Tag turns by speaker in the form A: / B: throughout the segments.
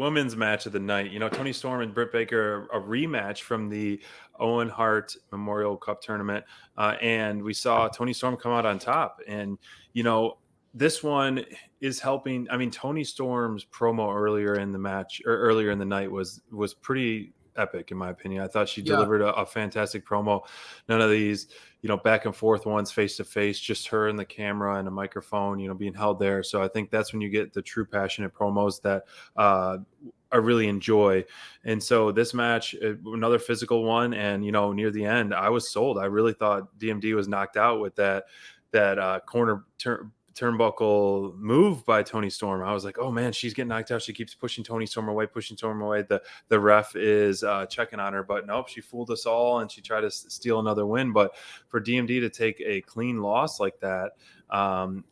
A: women's match of the night. Toni Storm and Britt Baker, a rematch from the Owen Hart Memorial Cup tournament, and we saw Toni Storm come out on top. And this one is helping. I mean, Toni Storm's promo earlier in the match or earlier in the night was pretty epic in my opinion. I thought she delivered a fantastic promo. None of these back and forth ones face to face, just her and the camera and a microphone being held there. So I think that's when you get the true passionate promos that I really enjoy. And so this match, another physical one, and near the end I was sold. I really thought DMD was knocked out with that corner turnbuckle move by Toni Storm. I was like, oh man, she's getting knocked out. She keeps pushing Toni Storm away. The ref is checking on her, but nope, she fooled us all and she tried to steal another win. But for DMD to take a clean loss like that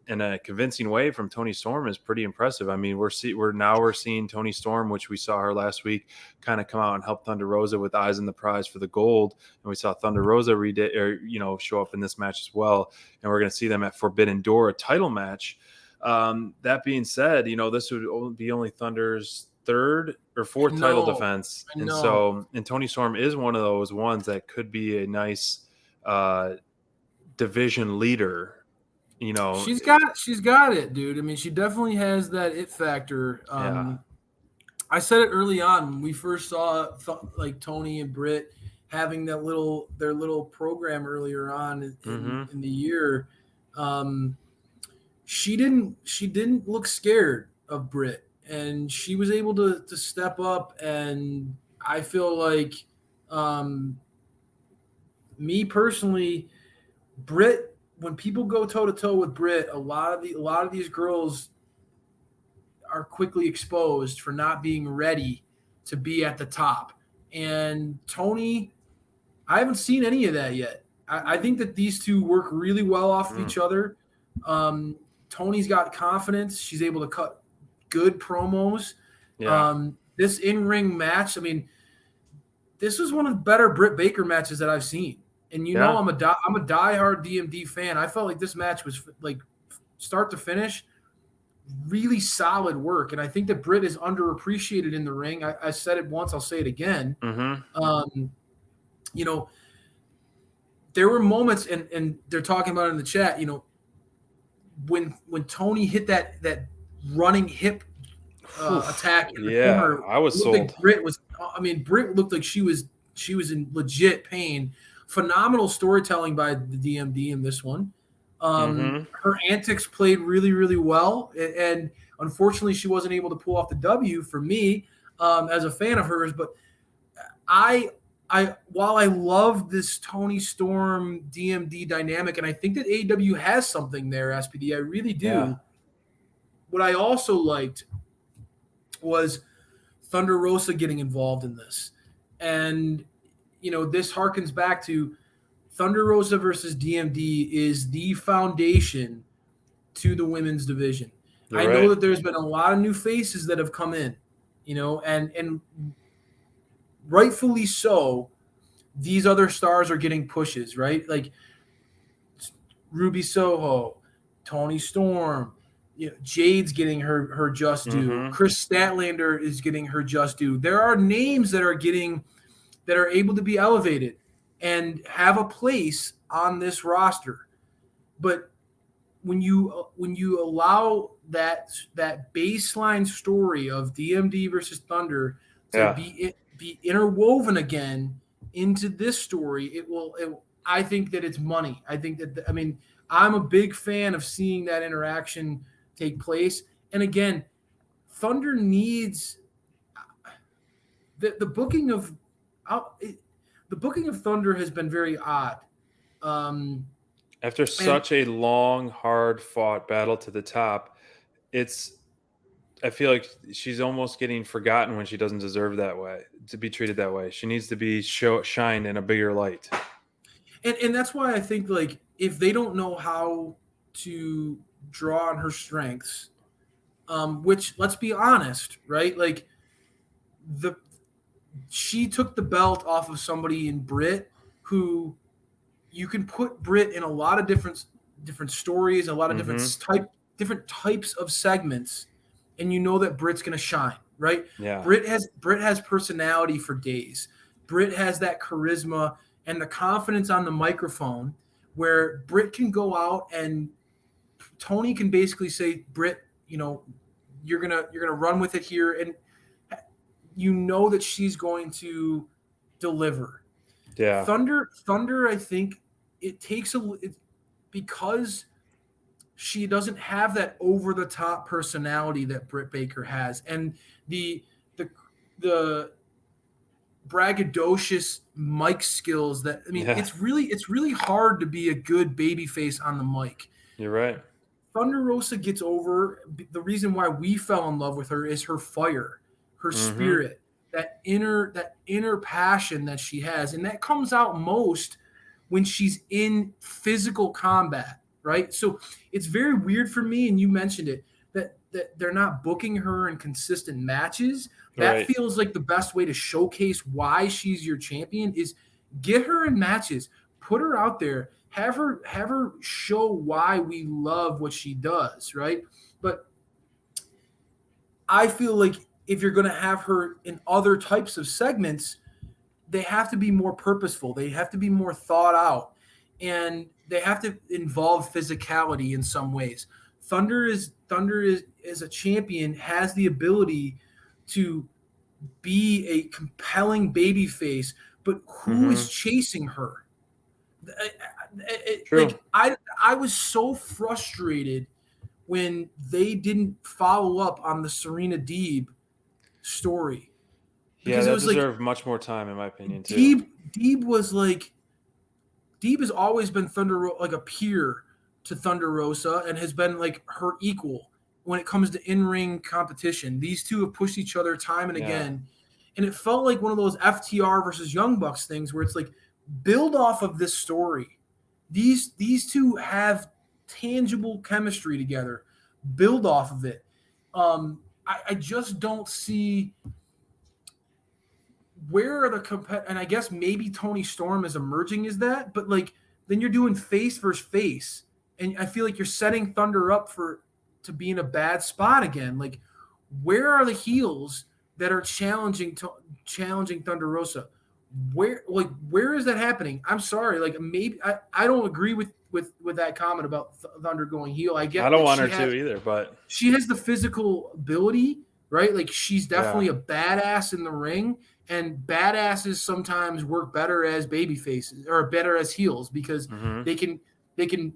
A: in a convincing way from Toni Storm is pretty impressive. I mean, we're seeing Toni Storm, which we saw her last week, kind of come out and help Thunder Rosa with eyes on the prize for the gold, and we saw Thunder Rosa show up in this match as well, and we're going to see them at Forbidden Door, a title match. That being said, this would be only Thunder's third or fourth title defense, and Toni Storm is one of those ones that could be a nice division leader.
B: She's got it, dude. I mean, she definitely has that it factor. I said it early on when we first saw like Toni and Britt having their little program earlier on in the year. She didn't look scared of Britt, and she was able to step up. And I feel like, me personally, Britt, when people go toe to toe with Britt, a lot of these girls are quickly exposed for not being ready to be at the top. And Toni, I haven't seen any of that yet. I think that these two work really well off of each other. Toni's got confidence. She's able to cut good promos. This in-ring match, I mean, this was one of the better Britt Baker matches that I've seen. And I'm a diehard DMD fan. I felt like this match was like start to finish, really solid work. And I think that Britt is underappreciated in the ring. I said it once, I'll say it again. There were moments, and they're talking about it in the chat, when Toni hit that running hip attack in the corner,
A: I was sold.
B: Like Britt looked like she was in legit pain. Phenomenal storytelling by the DMD in this one. Her antics played really, really well, and unfortunately, she wasn't able to pull off the W for me as a fan of hers. But while I love this Toni Storm DMD dynamic, and I think that AEW has something there, SPD, I really do. Yeah. What I also liked was Thunder Rosa getting involved in this, and this harkens back to Thunder Rosa versus DMD is the foundation to the women's division. I know that there's been a lot of new faces that have come in, and rightfully so. These other stars are getting pushes, right? Like Ruby Soho, Toni Storm, Jade's getting her just due. Chris Statlander is getting her just due. There are names that are able to be elevated and have a place on this roster. But when you allow that baseline story of DMD versus Thunder to be interwoven again into this story, I think that it's money. I think that I'm a big fan of seeing that interaction take place. And again, Thunder needs the booking of Thunder has been very odd.
A: After such a long, hard-fought battle to the top, I feel like she's almost getting forgotten when she doesn't deserve to be treated that way. She needs to be shined in a bigger light.
B: And that's why I think, like, if they don't know how to draw on her strengths, which, let's be honest, right? Like, she took the belt off of somebody in Britt who you can put Britt in a lot of different stories, a lot of different types of segments, and that Britt's going to shine, right?
A: Yeah.
B: Britt has personality for days. Britt has that charisma and the confidence on the microphone where Britt can go out and Toni can basically say, Britt, you're gonna run with it here, and that she's going to deliver.
A: Yeah.
B: Thunder, I think it takes because she doesn't have that over the top personality that Britt Baker has, and the braggadocious mic skills that
A: Yeah.
B: it's really hard to be a good babyface on the mic.
A: You're right.
B: Thunder Rosa gets over. The reason why we fell in love with her is her fire, her spirit, that inner passion that she has, and that comes out most when she's in physical combat, right? So it's very weird for me, and you mentioned it, that they're not booking her in consistent matches. That
A: Right.
B: feels like the best way to showcase why she's your champion is get her in matches, put her out there, have her show why we love what she does, right? But I feel like if you're going to have her in other types of segments, they have to be more purposeful. They have to be more thought out, and they have to involve physicality in some ways. Thunder is as a champion has the ability to be a compelling baby face, but who is chasing her?
A: True.
B: Like I was so frustrated when they didn't follow up on the Serena Deeb story
A: Yeah,
B: because it
A: that
B: was like
A: deserved much more time, in my opinion, too.
B: Deeb has always been like a peer to Thunder Rosa and has been like her equal when it comes to in-ring competition. These two have pushed each other time and again. And it felt like one of those FTR versus Young Bucks things where it's like, build off of this story. These two have tangible chemistry together. Build off of it. I just don't see where are the and I guess maybe Toni Storm is emerging as that, but like then you're doing face versus face, and I feel like you're setting Thunder up to be in a bad spot again. Like, where are the heels that are challenging Thunder Rosa? Where is that happening? I'm sorry, like maybe I don't agree with that comment about Thunder going heel. I get
A: I don't
B: that
A: want her to either, but
B: she has the physical ability, right? Like she's definitely a badass in the ring, and badasses sometimes work better as baby faces or better as heels because they can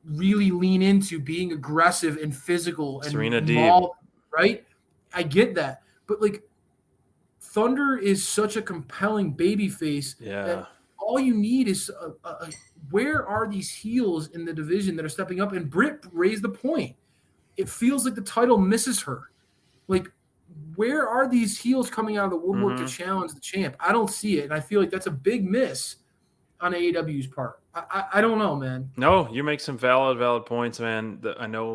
B: really lean into being aggressive and physical and
A: Serena Deeb.
B: right? I get that. But like Thunder is such a compelling baby face that all you need is where are these heels in the division that are stepping up? And Britt raised the point. It feels like the title misses her. Like, where are these heels coming out of the woodwork to challenge the champ? I don't see it, and I feel like that's a big miss on AEW's part. I don't know, man.
A: No, you make some valid points, man. I know